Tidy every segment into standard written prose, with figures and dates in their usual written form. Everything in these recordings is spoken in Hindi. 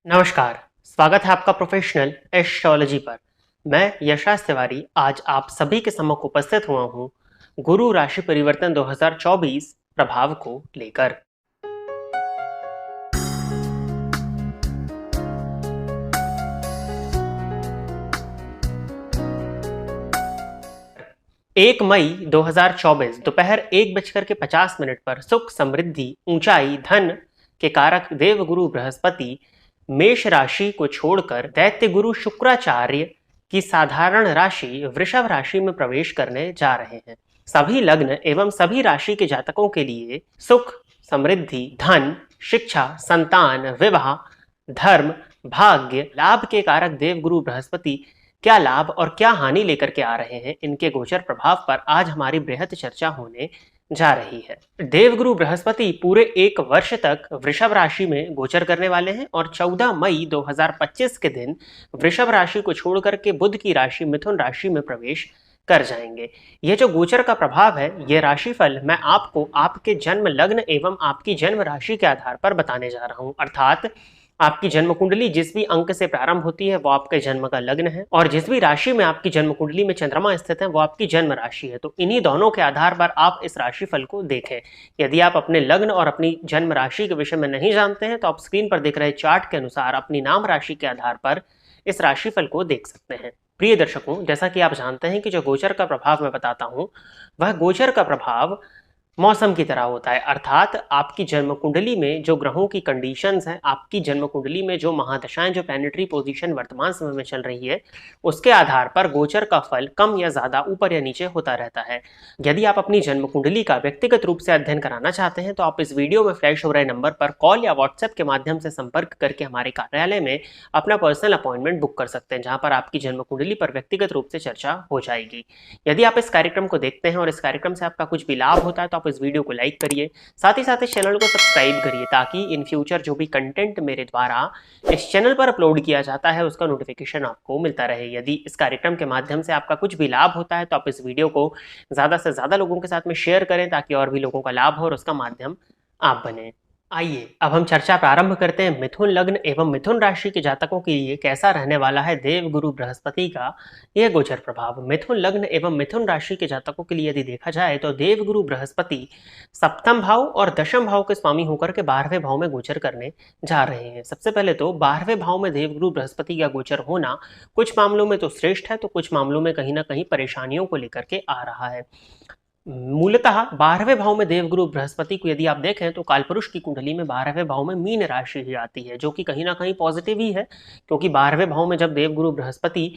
नमस्कार। स्वागत है आपका प्रोफेशनल एस्ट्रोलॉजी पर। मैं यशराज तिवारी आज आप सभी के सम्मुख उपस्थित हुआ हूं गुरु राशि परिवर्तन 2024 प्रभाव को लेकर। एक मई 2024 दोपहर 1:50 पर सुख, समृद्धि, ऊंचाई, धन के कारक देवगुरु बृहस्पति मेष राशि को छोड़कर दैत्य गुरु शुक्राचार्य की साधारण राशि वृषभ राशि में प्रवेश करने जा रहे हैं। सभी लग्न एवं सभी राशि के जातकों के लिए सुख, समृद्धि, धन, शिक्षा, संतान, विवाह, धर्म, भाग्य, लाभ के कारक देवगुरु बृहस्पति क्या लाभ और क्या हानि लेकर के आ रहे हैं, इनके गोचर प्रभाव पर आज हमारी बृहद चर्चा होने जा रही है। देवगुरु बृहस्पति पूरे 1 वर्ष तक वृषभ राशि में गोचर करने वाले हैं और 14 मई 2025 के दिन वृषभ राशि को छोड़कर के बुध की राशि मिथुन राशि में प्रवेश कर जाएंगे। यह जो गोचर का प्रभाव है, यह राशिफल मैं आपको आपके जन्म लग्न एवं आपकी जन्म राशि के आधार पर बताने जा रहा हूं। अर्थात आपकी जन्म कुंडली जिस भी अंक से प्रारंभ होती है वो आपके जन्म का लग्न है और जिस भी राशि में आपकी जन्म कुंडली में चंद्रमा स्थित है वो आपकी जन्म राशि है। तो इन्हीं दोनों के आधार पर आप इस राशिफल को देखें। यदि आप अपने लग्न और अपनी जन्म राशि के विषय में नहीं जानते हैं तो आप स्क्रीन पर देख रहे चार्ट के अनुसार अपनी नाम राशि के आधार पर इस राशिफल को देख सकते हैं। प्रिय दर्शकों, जैसा कि आप जानते हैं कि जो गोचर का प्रभाव मैं बताता हूं वह गोचर का प्रभाव मौसम की तरह होता है। अर्थात आपकी जन्म कुंडली में जो ग्रहों की कंडीशंस हैं, आपकी जन्म कुंडली में जो महादशाएं, जो प्लैनेटरी पोजीशन वर्तमान समय में चल रही है, उसके आधार पर गोचर का फल कम या ज्यादा, ऊपर या नीचे होता रहता है। यदि आप अपनी जन्म कुंडली का व्यक्तिगत रूप से अध्ययन कराना चाहते हैं तो आप इस वीडियो में फ्लैश हो रहे नंबर पर कॉल या व्हाट्सएप के माध्यम से संपर्क करके हमारे कार्यालय में अपना पर्सनल अपॉइंटमेंट बुक कर सकते हैं, जहां पर आपकी जन्म कुंडली पर व्यक्तिगत रूप से चर्चा हो जाएगी। यदि आप इस कार्यक्रम को देखते हैं और इस कार्यक्रम से आपका कुछ भी लाभ होता है तो आप इस वीडियो को लाइक करिए, साथ ही साथ इस चैनल को सब्सक्राइब करिए ताकि इन फ्यूचर जो भी कंटेंट मेरे द्वारा इस चैनल पर अपलोड किया जाता है उसका नोटिफिकेशन आपको मिलता रहे। यदि इस कार्यक्रम के माध्यम से आपका कुछ भी लाभ होता है तो आप इस वीडियो को ज्यादा से ज्यादा लोगों के साथ में शेयर करें ताकि और भी लोगों का लाभ हो और उसका माध्यम आप बने। आइए अब हम चर्चा प्रारंभ करते हैं मिथुन लग्न एवं मिथुन राशि के जातकों के लिए कैसा रहने वाला है देवगुरु बृहस्पति का यह गोचर प्रभाव। मिथुन लग्न एवं मिथुन राशि के जातकों के लिए यदि देखा जाए तो देवगुरु बृहस्पति सप्तम भाव और दशम भाव के स्वामी होकर के 12वें भाव में गोचर करने जा रहे हैं। सबसे पहले तो 12वें भाव में देवगुरु बृहस्पति का गोचर होना कुछ मामलों में तो श्रेष्ठ है तो कुछ मामलों में कहीं ना कहीं परेशानियों को लेकर के आ रहा है। मूलतः 12वें भाव में देवगुरु बृहस्पति को यदि आप देखें तो कालपुरुष की कुंडली में 12वें भाव में मीन राशि ही आती है, जो कि कहीं ना कहीं पॉजिटिव ही है, क्योंकि 12वें भाव में जब देवगुरु बृहस्पति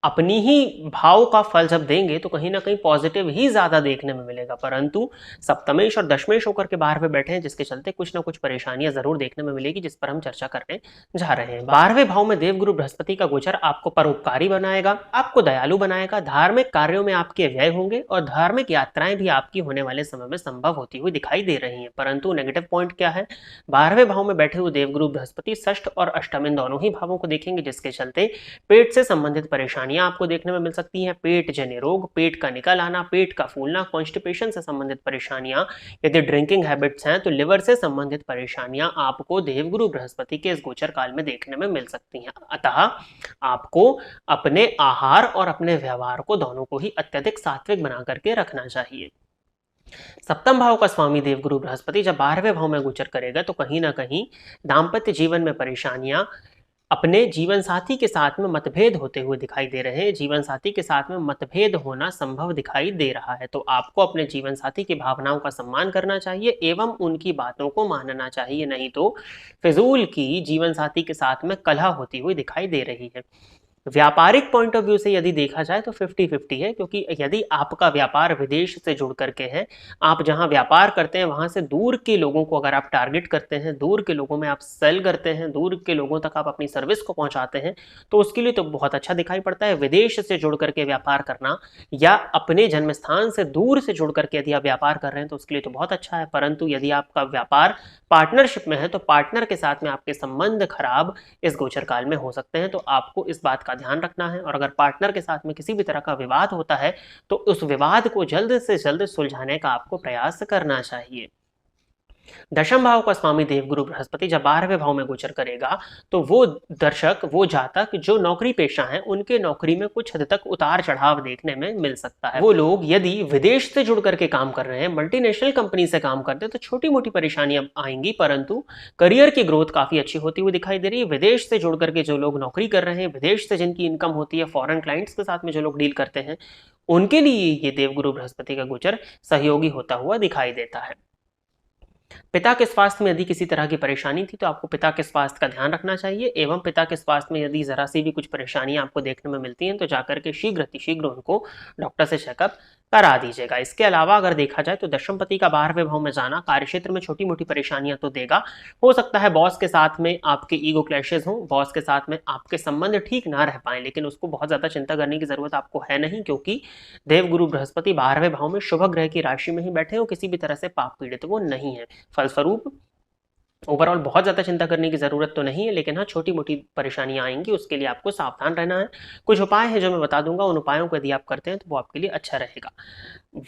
अपनी ही भाव का फल जब देंगे तो कहीं ना कहीं पॉजिटिव ही ज्यादा देखने में मिलेगा, परंतु सप्तमेश और दशमेश होकर के 12वें बैठे हैं जिसके चलते कुछ ना कुछ परेशानियां जरूर देखने में मिलेगी, जिस पर हम चर्चा करने जा रहे हैं। 12वें भाव में देवगुरु बृहस्पति का गोचर आपको परोपकारी बनाएगा, आपको दयालु बनाएगा, धार्मिक कार्यों में आपके व्यय होंगे और धार्मिक यात्राएं भी आपकी होने वाले समय में संभव होती हुई दिखाई दे रही है। परंतु नेगेटिव पॉइंट क्या है, 12वें भाव में बैठे हुए देवगुरु बृहस्पति षष्ठ और अष्टम इन दोनों ही भावों को देखेंगे, जिसके चलते पेट से संबंधित परेशानियां आपको देखने में मिल सकती हैं। पेट जन्य रोग, पेट का निकल आना, पेट का फूलना, कॉन्स्टिपेशन से संबंधित परेशानियां, यदि ड्रिंकिंग हैबिट्स हैं तो लिवर से संबंधित परेशानियां आपको देवगुरु बृहस्पति के इस गोचर काल में देखने में मिल सकती हैं। अतः आपको अपने आहार और अपने व्यवहार को दोनों को ही अत्यधिक सात्विक बना करके रखना चाहिए। सप्तम भाव का स्वामी देवगुरु बृहस्पति जब 12वें भाव में गोचर करेगा तो कहीं ना कहीं दाम्पत्य जीवन में परेशानियां, अपने जीवन साथी के साथ में मतभेद होते हुए दिखाई दे रहे हैं, जीवन साथी के साथ में मतभेद होना संभव दिखाई दे रहा है। तो आपको अपने जीवन साथी की भावनाओं का सम्मान करना चाहिए एवं उनकी बातों को मानना चाहिए, नहीं तो फिजूल की जीवन साथी के साथ में कलह होती हुई दिखाई दे रही है। व्यापारिक पॉइंट ऑफ व्यू से यदि देखा जाए तो 50-50 है, क्योंकि यदि आपका व्यापार विदेश से जुड़ करके है, आप जहां व्यापार करते हैं वहां से दूर के लोगों को अगर आप टारगेट करते हैं, दूर के लोगों में आप सेल करते हैं, दूर के लोगों तक आप अपनी सर्विस को पहुंचाते हैं, तो उसके लिए तो बहुत अच्छा दिखाई पड़ता है। विदेश से जुड़ करके व्यापार करना या अपने जन्म स्थान से दूर से जुड़ करके यदि आप व्यापार कर रहे हैं तो उसके लिए तो बहुत अच्छा है। परंतु यदि आपका व्यापार पार्टनरशिप में है तो पार्टनर के साथ में आपके संबंध खराब इस गोचर काल में हो सकते हैं, तो आपको इस बात का ध्यान रखना है। और अगर पार्टनर के साथ में किसी भी तरह का विवाद होता है तो उस विवाद को जल्द से जल्द सुलझाने का आपको प्रयास करना चाहिए। दशम भाव का स्वामी देवगुरु बृहस्पति जब 12वें भाव में गोचर करेगा तो वो दर्शक, वो जातक जो नौकरी पेशा हैं, उनके नौकरी में कुछ हद तक उतार चढ़ाव देखने में मिल सकता है। वो लोग यदि विदेश से जुड़ करके काम कर रहे हैं, मल्टीनेशनल कंपनी से काम करते हैं, तो छोटी मोटी परेशानियां आएंगी, परंतु करियर की ग्रोथ काफी अच्छी होती हुई दिखाई दे रही है। विदेश से जुड़ करके जो लोग नौकरी कर रहे हैं, विदेश से जिनकी इनकम होती है, फॉरेन क्लाइंट्स के साथ में जो लोग डील करते हैं, उनके लिए ये देवगुरु बृहस्पति का गोचर सहयोगी होता हुआ दिखाई देता है। पिता के स्वास्थ्य में यदि किसी तरह की परेशानी थी तो आपको पिता के स्वास्थ्य का ध्यान रखना चाहिए, एवं पिता के स्वास्थ्य में यदि जरा सी भी कुछ परेशानियां आपको देखने में मिलती हैं तो जाकर के शीघ्र उनको डॉक्टर से चेकअप करा दीजिएगा। इसके अलावा अगर देखा जाए तो दशमपति का 12वें भाव में जाना कार्यक्षेत्र में छोटी मोटी परेशानियां तो देगा। हो सकता है बॉस के साथ में आपके ईगो क्लैशेस हों, बॉस के साथ में आपके संबंध ठीक ना रह पाए, लेकिन उसको बहुत ज्यादा चिंता करने की जरूरत आपको है नहीं, क्योंकि देवगुरु बृहस्पति 12वें भाव में शुभ ग्रह की राशि में ही बैठे हो, किसी भी तरह से पाप पीड़ित वो नहीं है। फलस्वरूप ओवरऑल बहुत ज़्यादा चिंता करने की ज़रूरत तो नहीं है, लेकिन हाँ छोटी मोटी परेशानियां आएंगी, उसके लिए आपको सावधान रहना है। कुछ उपाय हैं जो मैं बता दूंगा, उन उपायों को यदि आप करते हैं तो वो आपके लिए अच्छा रहेगा।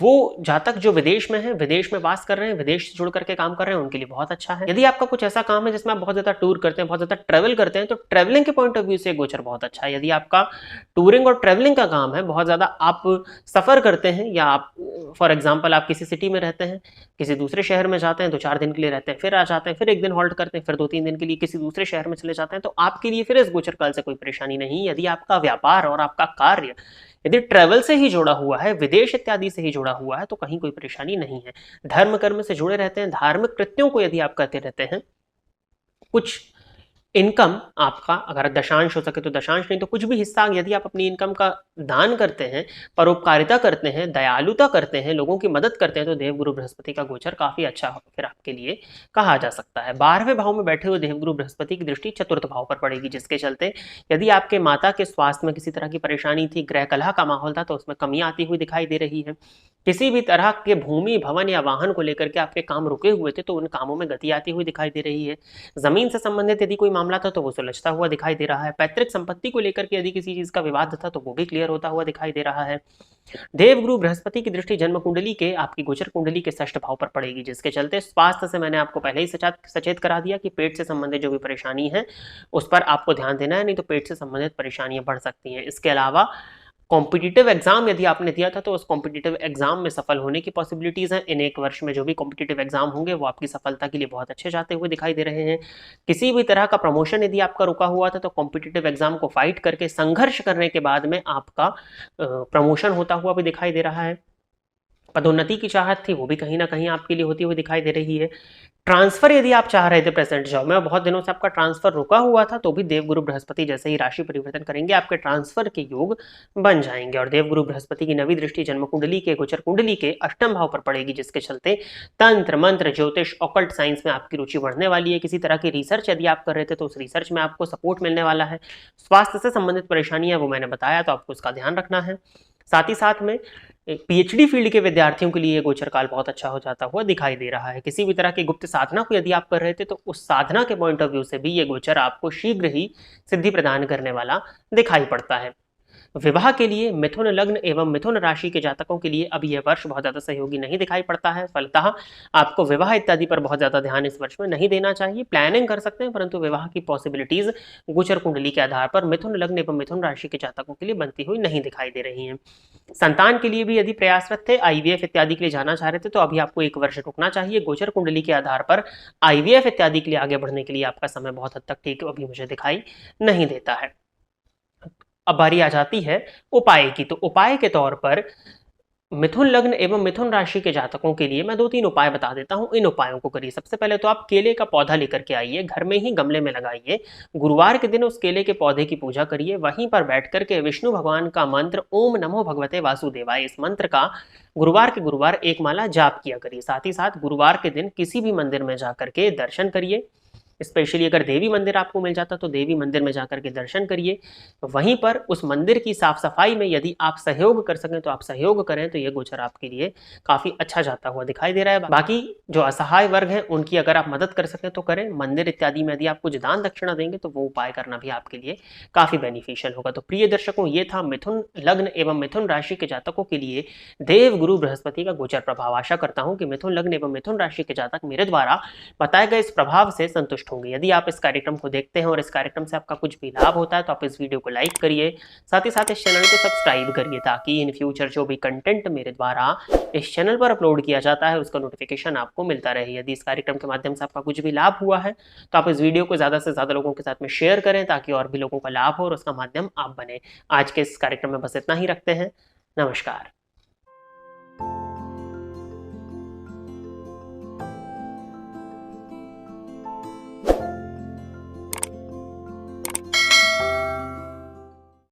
वो जातक जो विदेश में है, विदेश में वास कर रहे हैं, विदेश से जुड़ करके काम कर रहे हैं, उनके लिए बहुत अच्छा है। यदि आपका कुछ ऐसा काम है जिसमें आप बहुत ज़्यादा टूर करते हैं, बहुत ज़्यादा ट्रेवल करते हैं, तो ट्रेवलिंग के पॉइंट ऑफ व्यू से गोचर बहुत अच्छा है। यदि आपका टूरिंग और ट्रेवलिंग का काम है, बहुत ज़्यादा आप सफ़र करते हैं, या आप फॉर एग्जाम्पल आप किसी सिटी में रहते हैं, किसी दूसरे शहर में जाते हैं, 2-4 दिन के लिए रहते हैं, फिर आ जाते हैं, फिर 1 दिन हॉल्ट करते हैं, फिर 2-3 दिन के लिए किसी दूसरे शहर में चले जाते हैं, तो आपके लिए फिर इस गोचर काल से कोई परेशानी नहीं। यदि आपका व्यापार और आपका कार्य यदि ट्रेवल से ही जुड़ा हुआ है, विदेश इत्यादि से ही जुड़ा हुआ है, तो कहीं कोई परेशानी नहीं है। धर्म कर्म से जुड़े रहते हैं, धार्मिक कृत्यों को यदि आप करते रहते हैं, कुछ इनकम आपका अगर दशांश हो सके तो दशांश, नहीं तो कुछ भी हिस्सा यदि आप अपनी इनकम का दान करते हैं, परोपकारिता करते हैं, दयालुता करते हैं, लोगों की मदद करते हैं, तो देवगुरु बृहस्पति का गोचर काफी अच्छा फिर आपके लिए कहा जा सकता है। 12वें भाव में बैठे हुए देवगुरु बृहस्पति की दृष्टि चतुर्थ भाव पर पड़ेगी, जिसके चलते यदि आपके माता के स्वास्थ्य में किसी तरह की परेशानी थी, गृह कलह का माहौल था, तो उसमें कमी आती हुई दिखाई दे रही है। किसी भी तरह के भूमि भवन या वाहन को लेकर के आपके काम रुके हुए थे, तो उन कामों में गति आती हुई दिखाई दे रही है। जमीन से संबंधित यदि कोई मामला था तो वो सुलझता हुआ दिखाई दे रहा है। पैतृक संपत्ति को लेकर के यदि किसी चीज का विवाद था तो वो भी क्लियर होता हुआ दिखाई दे रहा है। देवगुरु बृहस्पति की दृष्टि जन्म कुंडली के, आपकी गोचर कुंडली के 6ठ भाव पर पड़ेगी, जिसके चलते स्वास्थ्य से मैंने आपको पहले ही सचेत करा दिया कि पेट से संबंधित जो भी परेशानी है उस पर आपको ध्यान देना है, नहीं तो पेट से संबंधित परेशानियां बढ़ सकती हैं। इसके अलावा कॉम्पिटिटिव एग्जाम यदि आपने दिया था तो उस कॉम्पिटिटिव एग्जाम में सफल होने की पॉसिबिलिटीज हैं। इन 1 वर्ष में जो भी कॉम्पिटिटिव एग्जाम होंगे वो आपकी सफलता के लिए बहुत अच्छे जाते हुए दिखाई दे रहे हैं। किसी भी तरह का प्रमोशन यदि आपका रुका हुआ था तो कॉम्पिटिटिव एग्जाम को फाइट करके संघर्ष करने के बाद में आपका प्रमोशन होता हुआ भी दिखाई दे रहा है। पदोन्नति की चाहत थी वो भी कहीं ना कहीं आपके लिए होती हुई दिखाई दे रही है। ट्रांसफर यदि आप चाह रहे थे प्रेजेंट जॉब में, बहुत दिनों से आपका ट्रांसफर रुका हुआ था, तो भी देवगुरु बृहस्पति जैसे ही राशि परिवर्तन करेंगे आपके ट्रांसफर के योग बन जाएंगे। और देवगुरु बृहस्पति की नवी दृष्टि जन्म कुंडली के, गोचर कुंडली के 8म भाव पर पड़ेगी, जिसके चलते तंत्र मंत्र ज्योतिष ऑकल्ट साइंस में आपकी रुचि बढ़ने वाली है। किसी तरह की रिसर्च यदि आप कर रहे थे तो उस रिसर्च में आपको सपोर्ट मिलने वाला है। स्वास्थ्य से संबंधित परेशानियां वो मैंने बताया, तो आपको उसका ध्यान रखना है। साथ ही साथ में पीएचडी फील्ड के विद्यार्थियों के लिए गोचर काल बहुत अच्छा हो जाता हुआ दिखाई दे रहा है। किसी भी तरह की गुप्त साधना को यदि आप कर रहे थे तो उस साधना के पॉइंट ऑफ व्यू से भी ये गोचर आपको शीघ्र ही सिद्धि प्रदान करने वाला दिखाई पड़ता है। विवाह के लिए मिथुन लग्न एवं मिथुन राशि के जातकों के लिए अब यह वर्ष बहुत ज्यादा सहयोगी नहीं दिखाई पड़ता है। फलतः आपको विवाह इत्यादि पर बहुत ज्यादा ध्यान इस वर्ष में नहीं देना चाहिए। प्लानिंग कर सकते हैं, परंतु विवाह की पॉसिबिलिटीज गोचर कुंडली के आधार पर मिथुन लग्न एवं मिथुन राशि के जातकों के लिए बनती हुई नहीं दिखाई दे रही है। संतान के लिए भी यदि प्रयासरत थे, आईवीएफ इत्यादि के लिए जाना चाह रहे थे, तो अभी आपको 1 वर्ष रुकना चाहिए। गोचर कुंडली के आधार पर आईवीएफ इत्यादि के लिए आगे बढ़ने के लिए आपका समय बहुत हद तक ठीक अभी मुझे दिखाई नहीं देता है। अब बारी आ जाती है उपाय की। तो उपाय के तौर पर मिथुन लग्न एवं मिथुन राशि के जातकों के लिए मैं 2-3 उपाय बता देता हूं, इन उपायों को करिए। सबसे पहले तो आप केले का पौधा लेकर के आइए, घर में ही गमले में लगाइए। गुरुवार के दिन उस केले के पौधे की पूजा करिए। वहीं पर बैठ करके विष्णु भगवान का मंत्र ओम नमो भगवते वासुदेवाय, इस मंत्र का गुरुवार के गुरुवार 1 माला जाप किया करिए। साथ ही साथ गुरुवार के दिन किसी भी मंदिर में जाकर के दर्शन करिए। स्पेशली अगर देवी मंदिर आपको मिल जाता तो देवी मंदिर में जाकर के दर्शन करिए। वहीं पर उस मंदिर की साफ सफाई में यदि आप सहयोग कर सकें तो आप सहयोग करें, तो ये गोचर आपके लिए काफी अच्छा जाता हुआ दिखाई दे रहा है। बाकी जो असहाय वर्ग है उनकी अगर आप मदद कर सकें तो करें। मंदिर इत्यादि में यदि आप कुछ दान दक्षिणा देंगे तो वो उपाय करना भी आपके लिए काफी बेनिफिशियल होगा। तो प्रिय दर्शकों, ये था मिथुन लग्न एवं मिथुन राशि के जातकों के लिए देव गुरु बृहस्पति का गोचर प्रभाव। आशा करता हूं कि मिथुन लग्न एवं मिथुन राशि के जातक मेरे द्वारा बताए गए इस प्रभाव से संतुष्ट होंगे। यदि आप इस कार्यक्रम को देखते हैं और इस कार्यक्रम से आपका कुछ भी लाभ होता है तो आप इस वीडियो को लाइक करिए, साथ ही साथ इस चैनल को सब्सक्राइब करिए, ताकि इन फ्यूचर जो भी कंटेंट मेरे द्वारा इस चैनल पर अपलोड किया जाता है उसका नोटिफिकेशन आपको मिलता रहे। यदि इस कार्यक्रम के माध्यम से आपका कुछ भी लाभ हुआ है तो आप इस वीडियो को ज्यादा से ज्यादा लोगों के साथ में शेयर करें, ताकि और भी लोगों का लाभ हो और उसका माध्यम आप बने। आज के इस कार्यक्रम में बस इतना ही रखते हैं। नमस्कार।